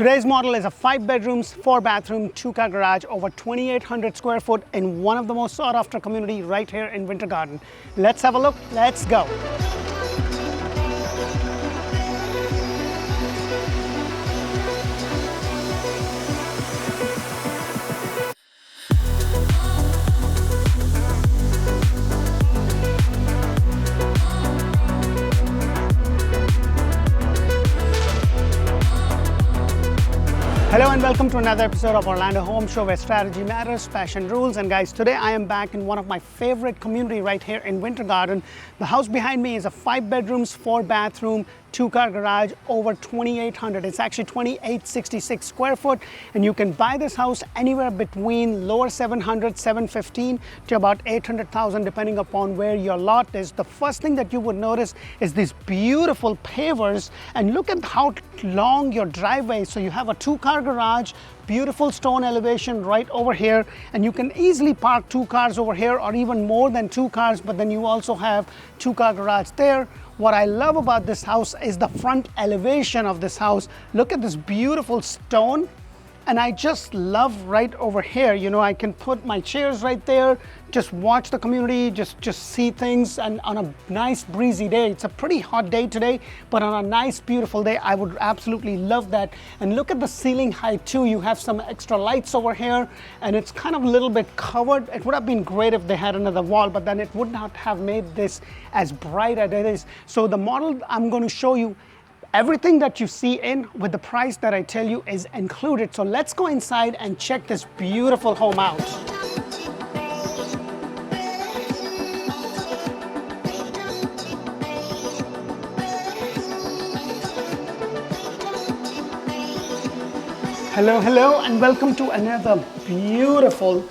Today's model is a 5 bedrooms, 4 bathroom, 2-car garage, over 2,800 square foot in one of the most sought after community right here in Winter Garden. Let's have a look, let's go. Hello and welcome to another episode of Orlandohomeshow, where strategy matters, passion rules. And guys, today I am back in one of my favorite community right here in Winter Garden. The house behind me is a 5 bedrooms, 4 bathroom, 2-car garage, over 2,800. It's actually 2,866 square foot, and you can buy this house anywhere between lower 700, 715 to about 800,000, depending upon where your lot is. The first thing that you would notice is these beautiful pavers, and look at how long your driveway is. So you have a 2-car garage, beautiful stone elevation right over here, and you can easily park 2 cars over here or even more than 2 cars, but then you also have 2-car garage there. What I love about this house is the front elevation of this house. Look at this beautiful stone. And I just love right over here, you know, I can put my chairs right there, just watch the community, just see things. And on a nice breezy day, it's a pretty hot day today, but on a nice beautiful day, I would absolutely love that. And look at the ceiling height too. You have some extra lights over here, and it's kind of a little bit covered. It would have been great if they had another wall, but then it would not have made this as bright as it is. So the model I'm going to show you, everything that you see in with the price that I tell you is included. So let's go inside and check this beautiful home out. Hello, and welcome to another beautiful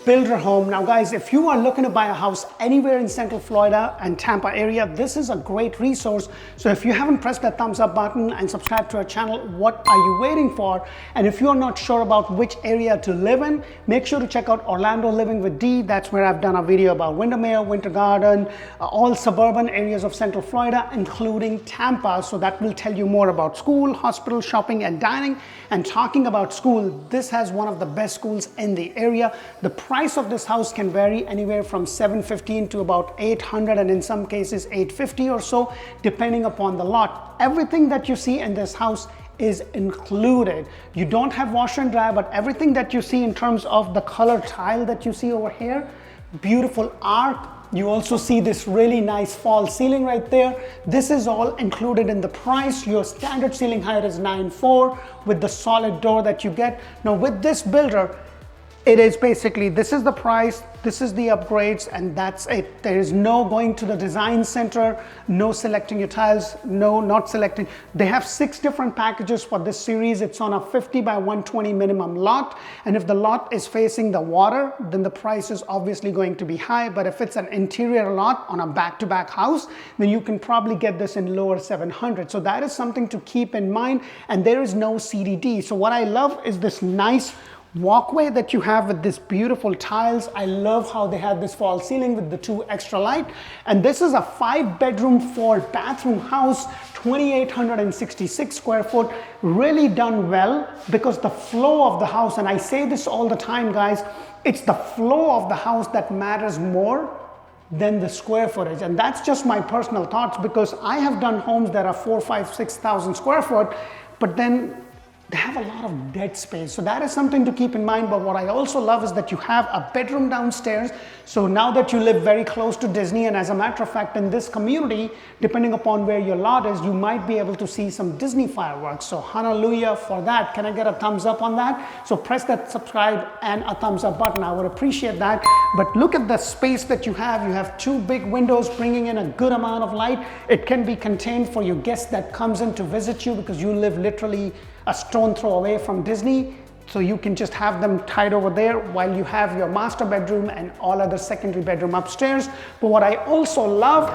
builder home. Now guys, if you are looking to buy a house anywhere in Central Florida and Tampa area, this is a great resource. So if you haven't pressed that thumbs up button and subscribed to our channel, what are you waiting for? And if you're not sure about which area to live in, make sure to check out Orlando Living with D. That's where I've done a video about Windermere, Winter Garden, all suburban areas of Central Florida, including Tampa. So that will tell you more about school, hospital, shopping, and dining. And talking about school, this has one of the best schools in the area. The price of this house can vary anywhere from $715 to about $800, and in some cases $850 or so, depending upon the lot. Everything that you see in this house is included. You don't have washer and dryer, but everything that you see in terms of the color tile that you see over here, beautiful arc. You also see this really nice fall ceiling right there. This is all included in the price. Your standard ceiling height is 9'4" with the solid door that you get. Now with this builder, it is basically, this is the price, this is the upgrades, and that's it. There is no going to the design center, no selecting your tiles, no, not selecting. They have 6 different packages for this series. It's on a 50 by 120 minimum lot. And if the lot is facing the water, then the price is obviously going to be high. But if it's an interior lot on a back-to-back house, then you can probably get this in lower 700. So that is something to keep in mind. And there is no CDD. So what I love is this nice walkway that you have with this beautiful tiles. I love how they have this fall ceiling with the 2 extra light. And this is a 5 bedroom, 4 bathroom house, 2,866 square foot, really done well, because the flow of the house, and I say this all the time guys, it's the flow of the house that matters more than the square footage. And that's just my personal thoughts, because I have done homes that are 4,000, 5,000, 6,000 square foot, but then they have a lot of dead space. So that is something to keep in mind. But what I also love is that you have a bedroom downstairs. So now that you live very close to Disney, and as a matter of fact, in this community, depending upon where your lot is, you might be able to see some Disney fireworks. So hallelujah for that. Can I get a thumbs up on that? So press that subscribe and a thumbs up button. I would appreciate that. But look at the space that you have. You have 2 big windows bringing in a good amount of light. It can be contained for your guest that comes in to visit you, because you live literally a stone throw away from Disney. So you can just have them tied over there while you have your master bedroom and all other secondary bedroom upstairs. But what I also love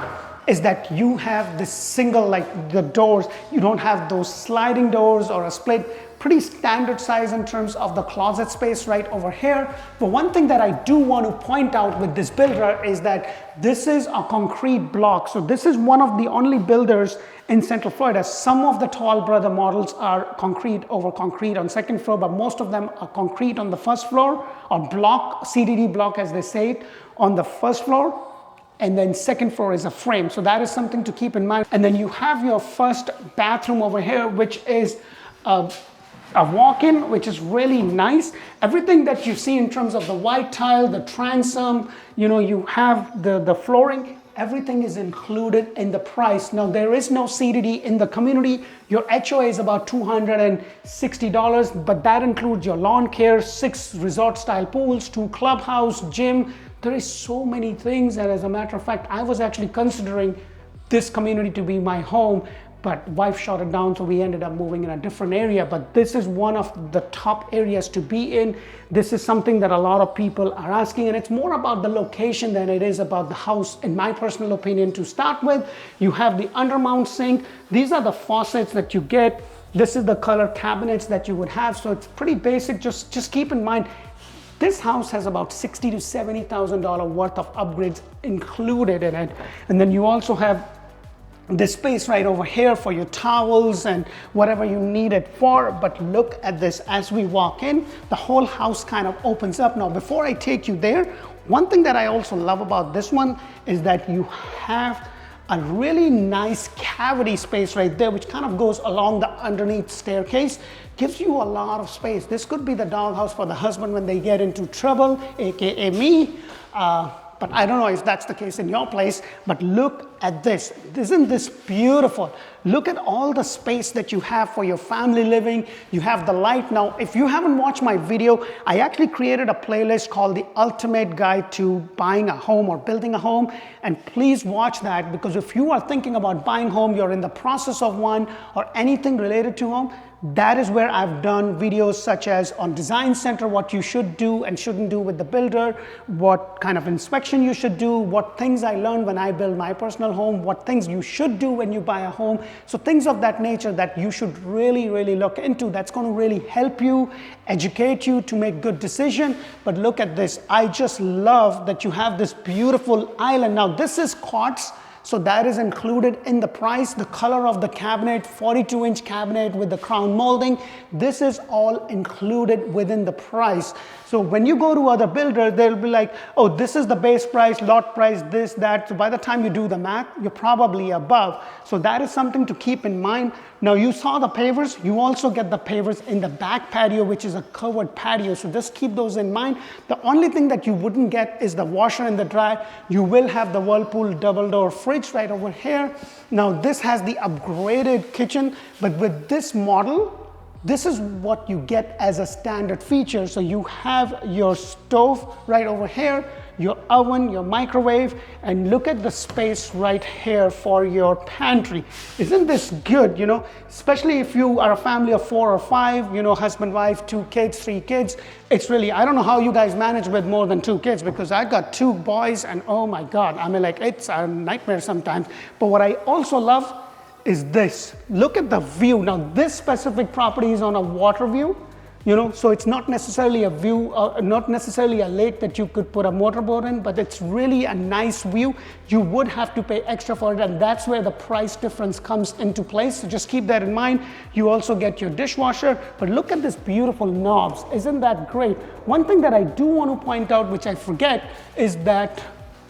is that you have this single, like the doors, you don't have those sliding doors or a split. Pretty standard size in terms of the closet space right over here. But one thing that I do want to point out with this builder is that this is a concrete block. So this is one of the only builders in Central Florida. Some of the Tall Brother models are concrete over concrete on second floor, but most of them are concrete on the first floor, or block, CDD block as they say it, on the first floor. And then second floor is a frame. So that is something to keep in mind. And then you have your first bathroom over here, which is a walk-in, which is really nice. Everything that you see in terms of the white tile, the transom, you know, you have the flooring, everything is included in the price. Now, there is no CDD in the community. Your HOA is about $260, but that includes your lawn care, 6 resort-style pools, 2 clubhouse, gym. There is so many things, and as a matter of fact, I was actually considering this community to be my home, but wife shot it down, so we ended up moving in a different area. But this is one of the top areas to be in. This is something that a lot of people are asking, and it's more about the location than it is about the house, in my personal opinion. To start with, you have the undermount sink. These are the faucets that you get. This is the color cabinets that you would have, so it's pretty basic. Just keep in mind, this house has about $60,000 to $70,000 worth of upgrades included in it. And then you also have this space right over here for your towels and whatever you need it for. But look at this, as we walk in, the whole house kind of opens up. Now, before I take you there, one thing that I also love about this one is that you have a really nice cavity space right there, which kind of goes along the underneath staircase. Gives you a lot of space. This could be the doghouse for the husband when they get into trouble, aka me. But I don't know if that's the case in your place, but look at this. Isn't this beautiful? Look at all the space that you have for your family living. You have the light. Now, if you haven't watched my video, I actually created a playlist called The Ultimate Guide to Buying a Home or Building a Home. And please watch that, because if you are thinking about buying a home, you're in the process of one, or anything related to home, that is where I've done videos such as on Design Center, what you should do and shouldn't do with the builder, what kind of inspection you should do, what things I learned when I build my personal home, what things you should do when you buy a home. So things of that nature that you should really, really look into. That's going to really help you, educate you to make good decision. But look at this. I just love that you have this beautiful island. Now, this is quartz. So that is included in the price. The color of the cabinet, 42-inch cabinet with the crown molding, this is all included within the price. So when you go to other builders, they'll be like, oh, this is the base price, lot price, this, that. So by the time you do the math, you're probably above. So that is something to keep in mind. Now, you saw the pavers. You also get the pavers in the back patio, which is a covered patio. So just keep those in mind. The only thing that you wouldn't get is the washer and the dryer. You will have the Whirlpool double door fridge right over here. Now, this has the upgraded kitchen, but with this model, this is what you get as a standard feature. So you have your stove right over here, your oven, your microwave, and look at the space right here for your pantry. Isn't this good, you know? Especially if you are a family of 4 or 5, you know, husband, wife, 2 kids, 3 kids. It's really, I don't know how you guys manage with more than 2 kids, because I got 2 boys and oh my God, I mean, like, it's a nightmare sometimes. But what I also love is this. Look at the view. Now, this specific property is on a water view, you know, so it's not necessarily a view, not necessarily a lake that you could put a motorboat in, but it's really a nice view. You would have to pay extra for it, and that's where the price difference comes into place. So just keep that in mind. You also get your dishwasher, but look at this beautiful knobs. Isn't that great? One thing that I do want to point out, which I forget, is that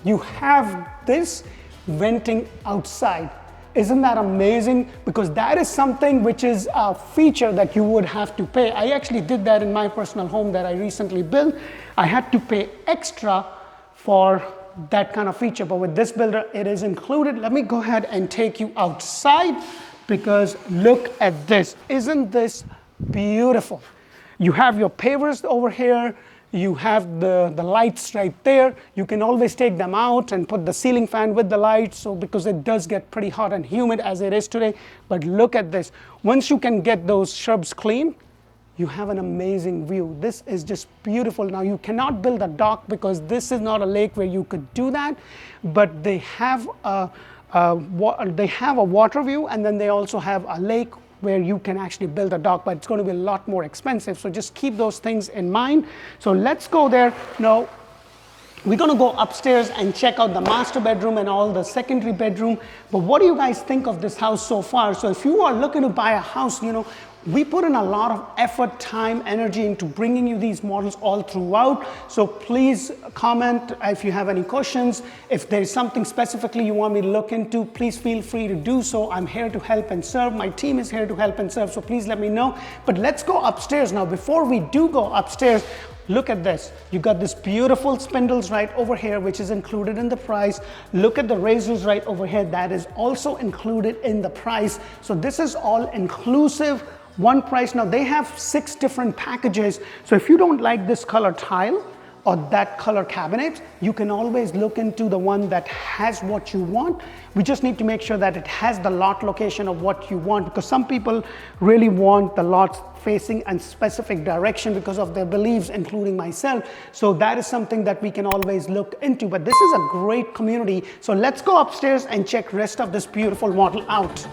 you have this venting outside. Isn't that amazing? Because that is something which is a feature that you would have to pay. I actually did that in my personal home that I recently built. I had to pay extra for that kind of feature, but with this builder, it is included. Let me go ahead and take you outside, because look at this. Isn't this beautiful? You have your pavers over here. You have the lights right there. You can always take them out and put the ceiling fan with the lights, so because it does get pretty hot and humid as it is today. But look at this. Once you can get those shrubs clean, you have an amazing view. This is just beautiful. Now, you cannot build a dock because this is not a lake where you could do that, but they have a water view, and then they also have a lake where you can actually build a dock, but it's going to be a lot more expensive. So just keep those things in mind. So let's go there. Now, We're gonna go upstairs and check out the master bedroom and all the secondary bedroom. But what do you guys think of this house so far? So if you are looking to buy a house, you know, we put in a lot of effort, time, energy into bringing you these models all throughout. So please comment if you have any questions. If there's something specifically you want me to look into, please feel free to do so. I'm here to help and serve. My team is here to help and serve, so please let me know. But let's go upstairs now. Before we do go upstairs, look at this. You got this beautiful spindles right over here, which is included in the price. Look at the razors right over here. That is also included in the price. So this is all inclusive, one price. Now they have 6 different packages. So if you don't like this color tile or that color cabinet, you can always look into the one that has what you want. We just need to make sure that it has the lot location of what you want, because some people really want the lots facing a specific direction because of their beliefs, including myself. So that is something that we can always look into. But this is a great community. So let's go upstairs and check rest of this beautiful model out.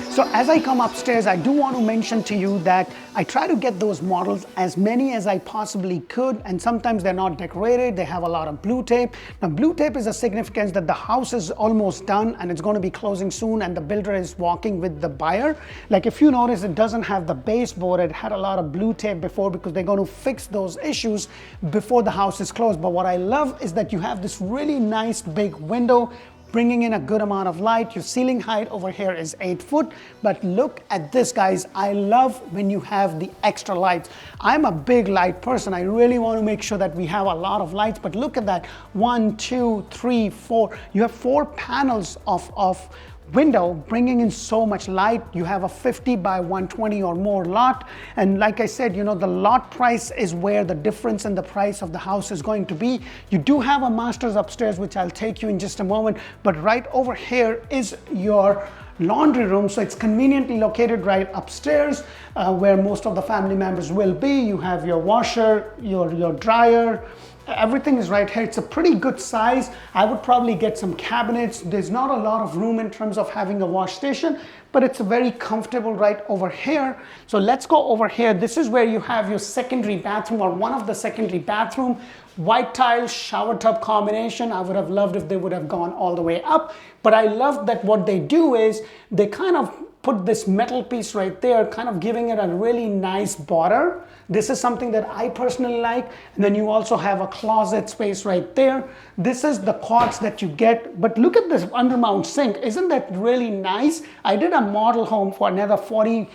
So as I come upstairs, I do want to mention to you that I try to get those models as many as I possibly could, and sometimes they're not decorated, they have a lot of blue tape. Now blue tape is a significance that the house is almost done and it's going to be closing soon, and the builder is walking with the buyer. Like if you notice, it doesn't have the baseboard, it had a lot of blue tape before because they're going to fix those issues before the house is closed. But what I love is that you have this really nice big window bringing in a good amount of light. Your ceiling height over here is 8 foot, but look at this, guys. I love when you have the extra lights. I'm a big light person. I really want to make sure that we have a lot of lights, but look at that. 1, 2, 3, 4. You have 4 panels of window bringing in so much light. You have a 50 by 120 or more lot, and like I said, you know, the lot price is where the difference in the price of the house is going to be. You do have a master's upstairs, which I'll take you in just a moment, but right over here is your laundry room. So it's conveniently located right upstairs where most of the family members will be. You have your washer, your dryer, everything is right here. It's a pretty good size. I would probably get some cabinets. There's not a lot of room in terms of having a wash station, but it's very comfortable right over here. So let's go over here. This is where you have your secondary bathroom, or one of the secondary bathroom. White tile shower tub combination. I would have loved if they would have gone all the way up, but I love that what they do is they kind of put this metal piece right there, kind of giving it a really nice border. This is something that I personally like. And then you also have a closet space right there. This is the quartz that you get, but look at this undermount sink. Isn't that really nice? I did a model home for another 40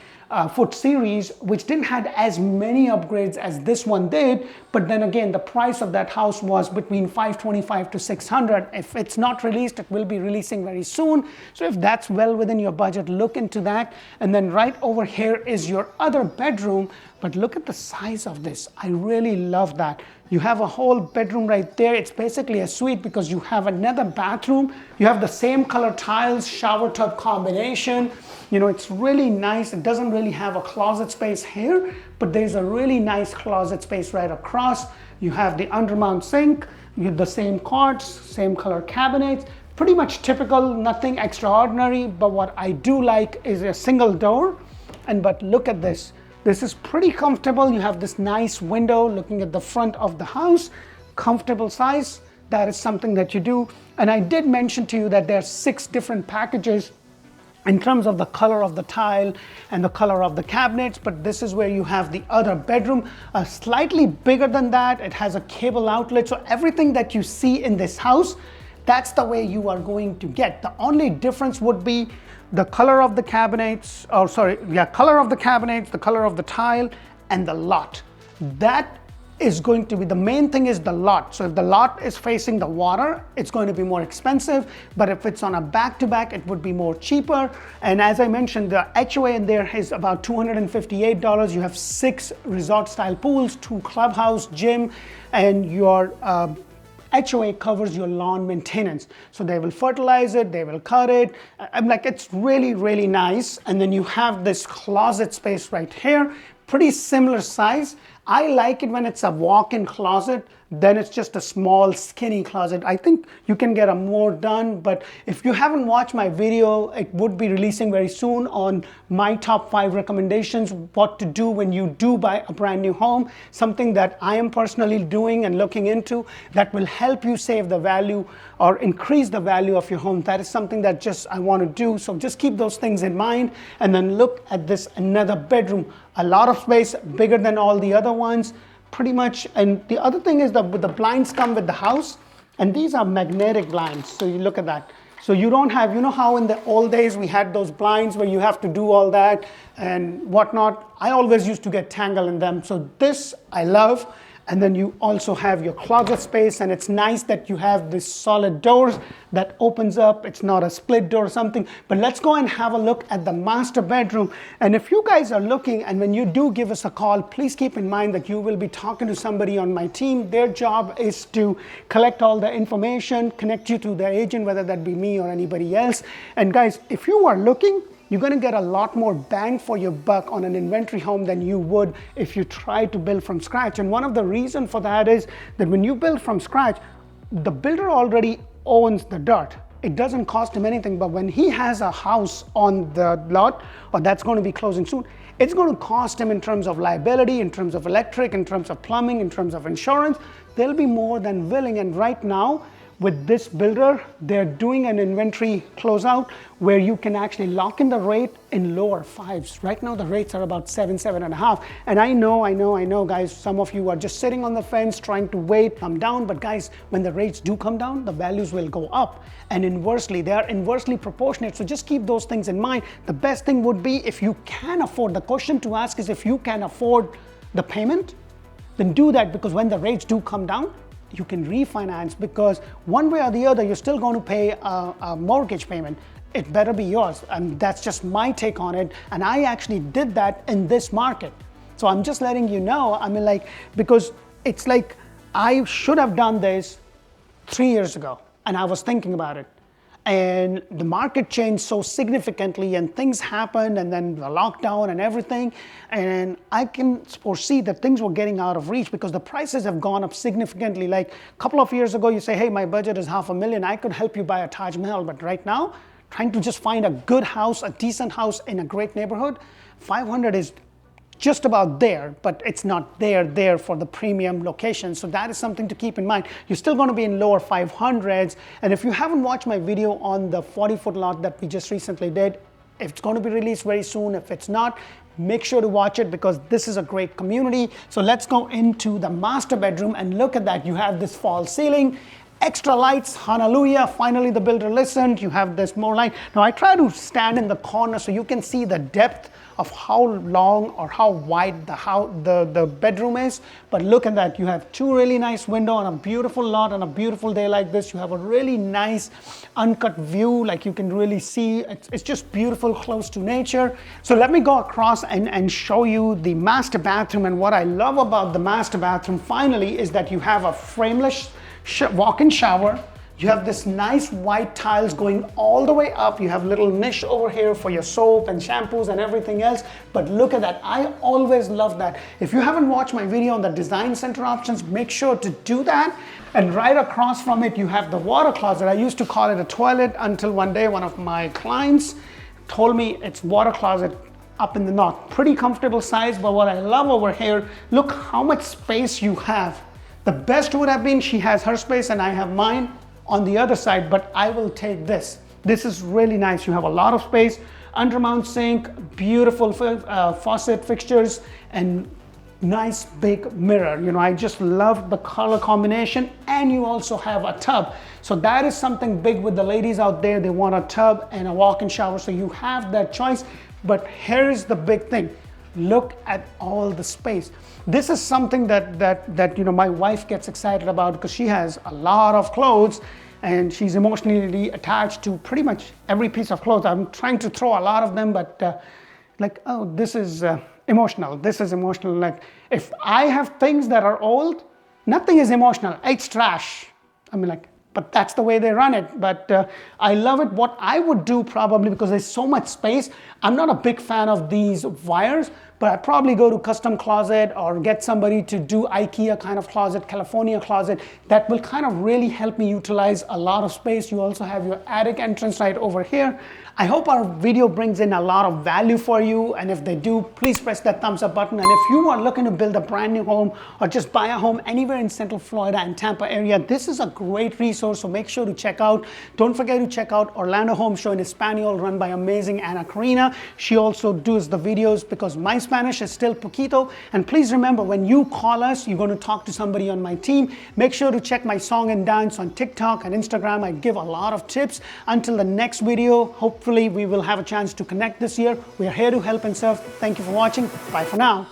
foot series, which didn't have as many upgrades as this one did, but then again, the price of that house was between $525 to $600. If it's not released, it will be releasing very soon. So if that's well within your budget, look into that. And then right over here is your other bedroom, but look at the size of this. I really love that. You have a whole bedroom right there. It's basically a suite because you have another bathroom. You have the same color tiles, shower tub combination. You know, it's really nice. It doesn't really have a closet space here, but there's a really nice closet space right across. You have the undermount sink, you have the same quartz, same color cabinets, pretty much typical, nothing extraordinary. But what I do like is a single door. But look at this. This is pretty comfortable. You have this nice window looking at the front of the house, comfortable size. That is something that you do. And I did mention to you that there are 6 different packages in terms of the color of the tile and the color of the cabinets, but this is where you have the other bedroom, slightly bigger than that. It has a cable outlet. So everything that you see in this house, that's the way you are going to get. The only difference would be the color of the cabinets, color of the cabinets, the color of the tile, and the lot. That is going to be, the main thing is the lot. So if the lot is facing the water, it's going to be more expensive, but if it's on a back-to-back, it would be more cheaper. And as I mentioned, the HOA in there is about $258. You have 6 resort-style pools, 2 clubhouse, gym, and your HOA covers your lawn maintenance. So they will fertilize it, they will cut it. I'm like, it's really, really nice. And then you have this closet space right here, pretty similar size. I like it when it's a walk-in closet, then it's just a small skinny closet. I think you can get a more done, but if you haven't watched my video, it would be releasing very soon on my top 5 recommendations, what to do when you do buy a brand new home, something that I am personally doing and looking into that will help you save the value or increase the value of your home. That is something that just I want to do. So just keep those things in mind, and then look at this another bedroom. A lot of space, bigger than all the other ones, pretty much. And the other thing is that the blinds come with the house, and these are magnetic blinds. So you look at that. So you don't have, you know how in the old days we had those blinds where you have to do all that and whatnot? I always used to get tangled in them. So this I love. And then you also have your closet space, and it's nice that you have this solid doors that opens up. It's not a split door or something. But let's go and have a look at the master bedroom. And if you guys are looking, and when you do give us a call, please keep in mind that you will be talking to somebody on my team. Their job is to collect all the information, connect you to their agent, whether that be me or anybody else. And guys, if you are looking, you're going to get a lot more bang for your buck on an inventory home than you would if you try to build from scratch. And one of the reasons for that is that when you build from scratch, the builder already owns the dirt. It doesn't cost him anything, but when he has a house on the lot, or that's going to be closing soon, it's going to cost him in terms of liability, in terms of electric, in terms of plumbing, in terms of insurance. They'll be more than willing. And right now, with this builder, they're doing an inventory closeout where you can actually lock in the rate in lower 5s. Right now, the rates are about 7, 7.5. And I know, guys, some of you are just sitting on the fence trying to wait, come down. But guys, when the rates do come down, the values will go up. And inversely, they are inversely proportionate. So just keep those things in mind. The best thing would be if you can afford, the question to ask is if you can afford the payment, then do that, because when the rates do come down, you can refinance, because one way or the other, you're still going to pay a mortgage payment. It better be yours. And that's just my take on it. And I actually did that in this market. So I'm just letting you know, I mean, like, because it's like I should have done this 3 years ago, and I was thinking about it. And the market changed so significantly, and things happened, and then the lockdown and everything. And I can foresee that things were getting out of reach because the prices have gone up significantly. Like a couple of years ago, you say, hey, my budget is $500,000. I could help you buy a Taj Mahal. But right now, trying to just find a good house, a decent house in a great neighborhood, 500 is just about there, but it's not there for the premium location. So that is something to keep in mind. You're still going to be in lower 500s. And if you haven't watched my video on the 40-foot lot that we just recently did, it's going to be released very soon. If it's not, make sure to watch it, because this is a great community. So let's go into the master bedroom and look at that. You have this false ceiling, extra lights, hallelujah, finally the builder listened. You have this more light. Now I try to stand in the corner so you can see the depth of how long or how wide the bedroom is. But look at that, you have 2 really nice windows on a beautiful lot. On a beautiful day like this, you have a really nice uncut view, like you can really see. It's just beautiful, close to nature. So let me go across and show you the master bathroom. And what I love about the master bathroom finally is that you have a frameless walk-in shower. You have this nice white tiles going all the way up. You have little niche over here for your soap and shampoos and everything else. But look at that. I always love that. If you haven't watched my video on the design center options, make sure to do that. And right across from it, you have the water closet. I used to call it a toilet until one day one of my clients told me it's water closet up in the north. Pretty comfortable size, but what I love over here, look how much space you have. The best would have been she has her space and I have mine on the other side, but I will take this. This is really nice. You have a lot of space, undermount sink, beautiful faucet fixtures, and nice big mirror. You know, I just love the color combination, and you also have a tub. So that is something big with the ladies out there. They want a tub and a walk-in shower, so you have that choice. But here's the big thing. Look at all the space. This is something that you know, my wife gets excited about, because she has a lot of clothes and she's emotionally attached to pretty much every piece of clothes. I'm trying to throw a lot of them, but like, oh, this is emotional. This is emotional. Like, if I have things that are old, nothing is emotional. It's trash. I mean, like, but that's the way they run it. But I love it. What I would do probably, because there's so much space, I'm not a big fan of these wires, but I'd probably go to custom closet or get somebody to do IKEA kind of closet, California closet. That will kind of really help me utilize a lot of space. You also have your attic entrance right over here. I hope our video brings in a lot of value for you, and if they do, please press that thumbs up button. And if you are looking to build a brand new home or just buy a home anywhere in Central Florida and Tampa area, this is a great resource, so make sure to check out. Don't forget to check out Orlando Home Show in Espanol, run by amazing Ana Karina. She also does the videos because my Spanish is still poquito. And please remember, when you call us, you're going to talk to somebody on my team. Make sure to check my song and dance on TikTok and Instagram. I give a lot of tips. Until the next video, hopefully we will have a chance to connect this year. We are here to help and serve. Thank you for watching. Bye for now.